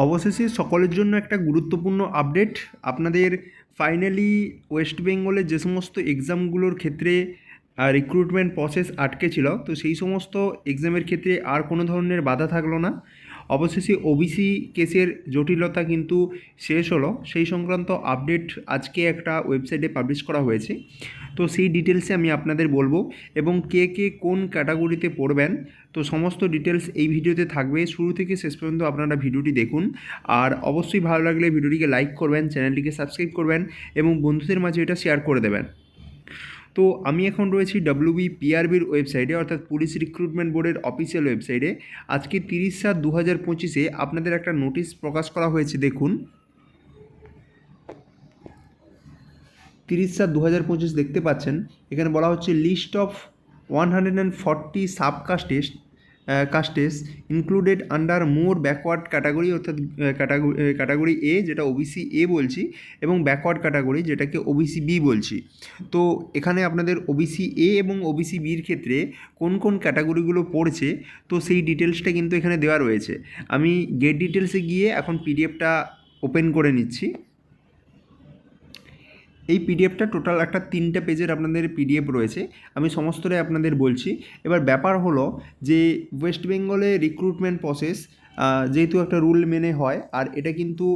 অবশেষে সকলের জন্য একটা গুরুত্বপূর্ণ আপডেট। আপনাদের ফাইনালি ওয়েস্ট বেঙ্গলের যে সমস্ত এক্সামগুলোর ক্ষেত্রে রিক্রুটমেন্ট প্রসেস আটকে ছিল, তো সেই সমস্ত এক্সামের ক্ষেত্রে আর কোনো ধরনের বাধা থাকলো না। অবশেষে ওবিসি কেসের জটিলতা কিন্তু শেষ হলো, সেই সংক্রান্ত আপডেট আজকে একটা ওয়েবসাইটে পাবলিশ করা হয়েছে। তো সেই ডিটেলসে আমি আপনাদের বলবো, এবং কে কে কোন ক্যাটাগরিতে পড়বেন, তো সমস্ত ডিটেলস এই ভিডিওতে থাকবে। শুরু থেকে শেষ পর্যন্ত আপনারা ভিডিওটি দেখুন। আর অবশ্যই ভালো লাগলে ভিডিওটিকে লাইক করবেন, চ্যানেলটিকে সাবস্ক্রাইব করবেন এবং বন্ধুদের মাঝে এটা শেয়ার করে দেবেন। তো আমি এখন রয়েছি WBPRBর ওয়েবসাইটে, অর্থাৎ পুলিশ রিক্রুটমেন্ট বোর্ডের অফিসিয়াল ওয়েবসাইটে। আজকে 30/7/2025 আপনাদের একটা নোটিশ প্রকাশ করা হয়েছে। দেখুন, 30/7/2025 দেখতে পাচ্ছেন। এখানে বলা হচ্ছে list of 140 subcastes castes included under more backward category, অর্থাৎ ক্যাটাগরি এ, যেটা ওবিসি এ বলছি, এবং ব্যাকওয়ার্ড ক্যাটাগরি, যেটাকে ওবিসি বি বলছি। তো এখানে আপনাদের ওবিসি এ এবং ওবিসি বির ক্ষেত্রে কোন কোন ক্যাটাগরিগুলো পড়ছে, তো সেই ডিটেলসটা কিন্তু এখানে দেওয়া রয়েছে। আমি গেট ডিটেলসে গিয়ে এখন পিডিএফটা ওপেন করে নিচ্ছি। এই পিডিএফটা টোটাল একটা 3টে পেজের আপনাদের পিডিএফ রয়েছে। আমি সমস্তটাই আপনাদের বলছি। এবার ব্যাপার হলো যে ওয়েস্ট বেঙ্গলে রিক্রুটমেন্ট প্রসেস যেহেতু একটা রুল মেনে হয়, আর এটা কিন্তু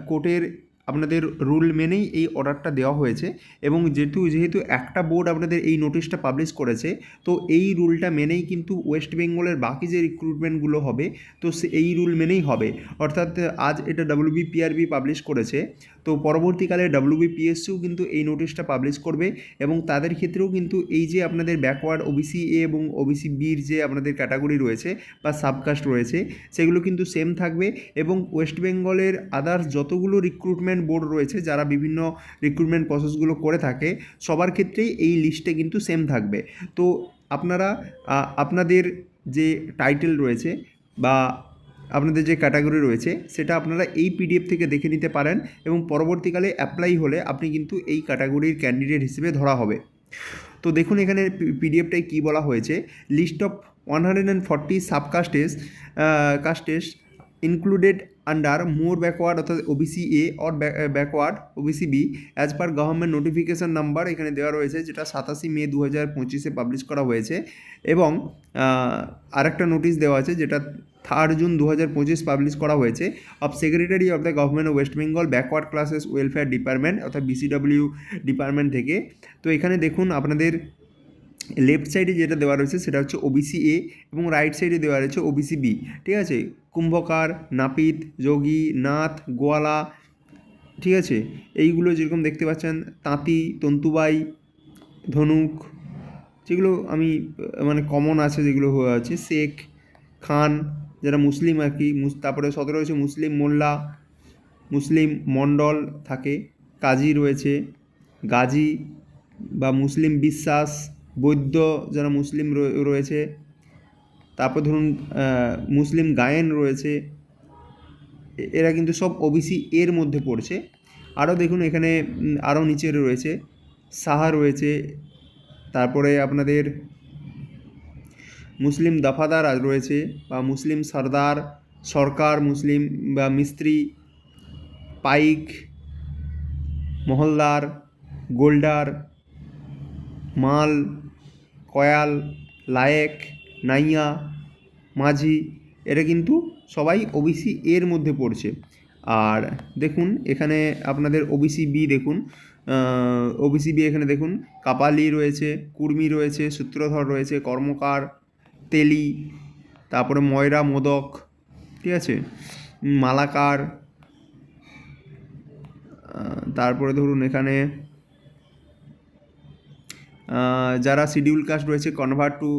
কোর্টের আপনাদের রুল মেনেই এই অর্ডারটা দেওয়া হয়েছে, এবং যেহেতু একটা বোর্ড আপনাদের এই নোটিশটা পাবলিশ করেছে, তো এই রুলটা মেনেই কিন্তু ওয়েস্ট বেঙ্গলের বাকি যে রিক্রুটমেন্টগুলো হবে, তো এই রুল মেনেই হবে। অর্থাৎ আজ এটা WBPRB পাবলিশ করেছে, তো পরবর্তীকালে WBPSCও কিন্তু এই নোটিশটা পাবলিশ করবে, এবং তাদের ক্ষেত্রেও কিন্তু এই যে আপনাদের ব্যাকওয়ার্ড ওবিসি এ এবং ওবিসি বির যে আপনাদের ক্যাটাগরি রয়েছে বা সাবকাস্ট রয়েছে, সেগুলো কিন্তু সেম থাকবে। এবং ওয়েস্ট বেঙ্গলের আদার্স যতগুলো রিক্রুটমেন্ট বোর্ড রয়েছে, যারা বিভিন্ন রিক্রুটমেন্ট প্রসেসগুলো করে থাকে, সবার ক্ষেত্রেই এই লিস্টে কিন্তু সেম থাকবে। তো আপনারা আপনাদের যে টাইটেল রয়েছে বা আপনাদের যে ক্যাটাগরি রয়েছে, সেটা আপনারা এই পিডিএফ থেকে দেখে নিতে পারেন, এবং পরবর্তীকালে অ্যাপ্লাই হলে আপনি কিন্তু এই ক্যাটাগরির ক্যান্ডিডেট হিসেবে ধরা হবে। তো দেখুন এখানে পিডিএফটায় কী বলা হয়েছে। List of 140 subcastes included under more backward, অর্থাৎ OBC A or backward OBC B as per government notification number এখানে দেওয়া রয়েছে, যেটা 27 মে 2025 পাবলিশ করা হয়েছে। এবং আরেকটা নোটিশ দেওয়া আছে, যেটা 3 জুন 2025 পাবলিশ করা হয়েছে, of secretary of the government of West Bengal backward classes welfare department, অর্থাৎ BCW ডিপার্টমেন্ট থেকে। তো এখানে দেখুন আপনাদের লেফট সাইডে যেটা দেওয়া রয়েছে সেটা হচ্ছে ওবিসি এ, এবং রাইট সাইডে দেওয়া রয়েছে ওবিসি বি। ঠিক আছে, কুম্ভকার, নাপিত, যোগী, নাথ, গোয়ালা, ঠিক আছে, এইগুলো যেরকম দেখতে পাচ্ছেন, তাঁতি, তন্তুবাই, ধনুক, যেগুলো আমি মানে কমন আছে, যেগুলো আছে, শেখ, খান, যারা মুসলিম আর কি, তারপরে 17 রয়েছে মুসলিম মোল্লা, মুসলিম মণ্ডল থাকে, কাজী রয়েছে, গাজী বা মুসলিম বিশ্বাস, বৈদ্য যারা মুসলিম রয়েছে, তারপর ধরুন মুসলিম গায়েন রয়েছে। এরা কিন্তু সব ওবিসি এর মধ্যে পড়ছে। আরও দেখুন এখানে আরও নিচে রয়েছে সাহা রয়েছে, তারপরে আপনাদের মুসলিম দফাদার রয়েছে, বা মুসলিম সর্দার, সরকার, মুসলিম বা মিস্ত্রি, পাইক, মহলদার, গোল্ডার, মাল, কয়াল, লায়েক, নাইয়া, মাঝি, এরা কিন্তু সবাই ওবিসি এর মধ্যে পড়ছে। আর দেখুন এখানে আপনাদের ওবিসি বি দেখুন, ওবিসি বি এখানে দেখুন কাপালি রয়েছে, কুর্মি রয়েছে, সূত্রধর রয়েছে, কর্মকার, তেলি, তারপরে ময়রা, মোদক, ঠিক আছে, মালাকার, তারপরে ধরুন এখানে যারা শিডিউল কাস্ট রয়েছে, কনভার্ট টু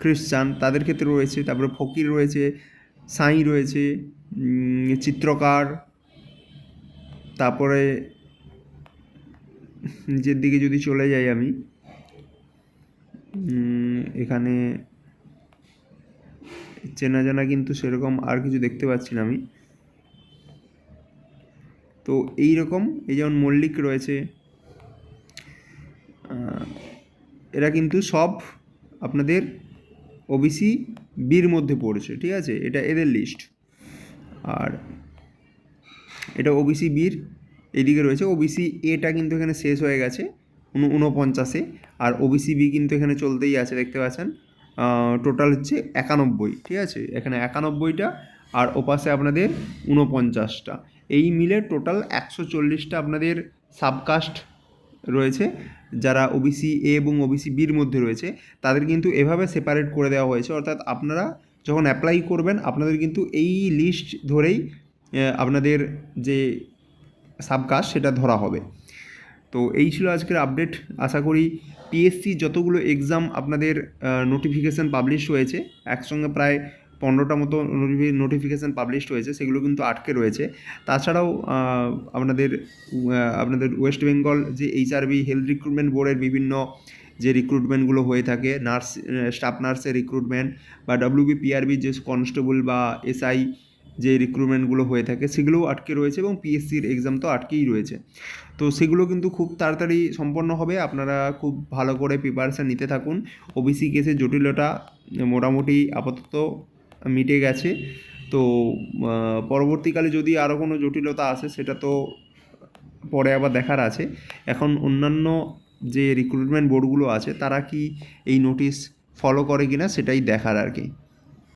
খ্রিস্টান, তাদের ক্ষেত্রে রয়েছে। তারপরে ফকির রয়েছে, সাঁই রয়েছে, চিত্রকার, তারপরে নিচের দিকে যদি চলে যাই আমি, এখানে চেনা জানা কিন্তু সেরকম আর কিছু দেখতে পাচ্ছি না আমি। তো এই রকম, এই যেমন মল্লিক রয়েছে, এরা কিন্তু সব আপনাদের ওবিসি বির মধ্যে পড়ছে। ঠিক আছে, এটা এদের লিস্ট। আর এটা ওবিসি বির এদিকে রয়েছে। ওবিসি এটা কিন্তু এখানে শেষ হয়ে গেছে 49-এ, আর ওবিসি বি কিন্তু এখানে চলতেই আছে, দেখতে পাচ্ছেন। টোটাল হচ্ছে 91, ঠিক আছে, এখানে 91টা, আর ওপাশে আপনাদের 49টা, এই মিলে টোটাল 140টা আপনাদের সাবকাস্ট রয়েছে, যারা ওবিসি এ এবং ওবিসি বির মধ্যে রয়েছে। তাদের কিন্তু এভাবে সেপারেট করে দেওয়া হয়েছে, অর্থাৎ আপনারা যখন অ্যাপ্লাই করবেন আপনাদের কিন্তু এই লিস্ট ধরেই আপনাদের যে সাবকাস্ট সেটা ধরা হবে। তো এই ছিল আজকের আপডেট। আশা করি পিএসসি যতগুলো এক্সাম আপনাদের নোটিফিকেশান পাবলিশ হয়েছে, একসঙ্গে প্রায় 15টা মতো নোটিফিকেশান পাবলিশ হয়েছে, সেগুলো কিন্তু আটকে রয়েছে। তাছাড়াও আপনাদের ওয়েস্ট বেঙ্গল যে এইচআরবি হেলথ রিক্রুটমেন্ট বোর্ডের বিভিন্ন যে রিক্রুটমেন্টগুলো হয়ে থাকে, নার্স, স্টাফ নার্সের রিক্রুটমেন্ট, বা ডব্লিউবিপিআরবি যে কনস্টেবল বা এসআই যে রিক্রুটমেন্টগুলো হয়ে থাকে, সেগুলোও আটকে রয়েছে, এবং পিএসসির এক্সাম তো আটকেই রয়েছে। তো সেগুলো কিন্তু খুব তাড়াতাড়ি সম্পন্ন হবে, আপনারা খুব ভালো করে প্রিপারেশান নিতে থাকুন। ওবিসি কেসের জটিলতা মোটামুটি আপাতত মিটে গেছে। তো পরবর্তীকালে যদি আরও কোনো জটিলতা আসে সেটা তো পরে আবার দেখার আছে। এখন অন্যান্য যে রিক্রুটমেন্ট বোর্ডগুলো আছে তারা কি এই নোটিশ ফলো করে কিনা সেটাই দেখার আর কি।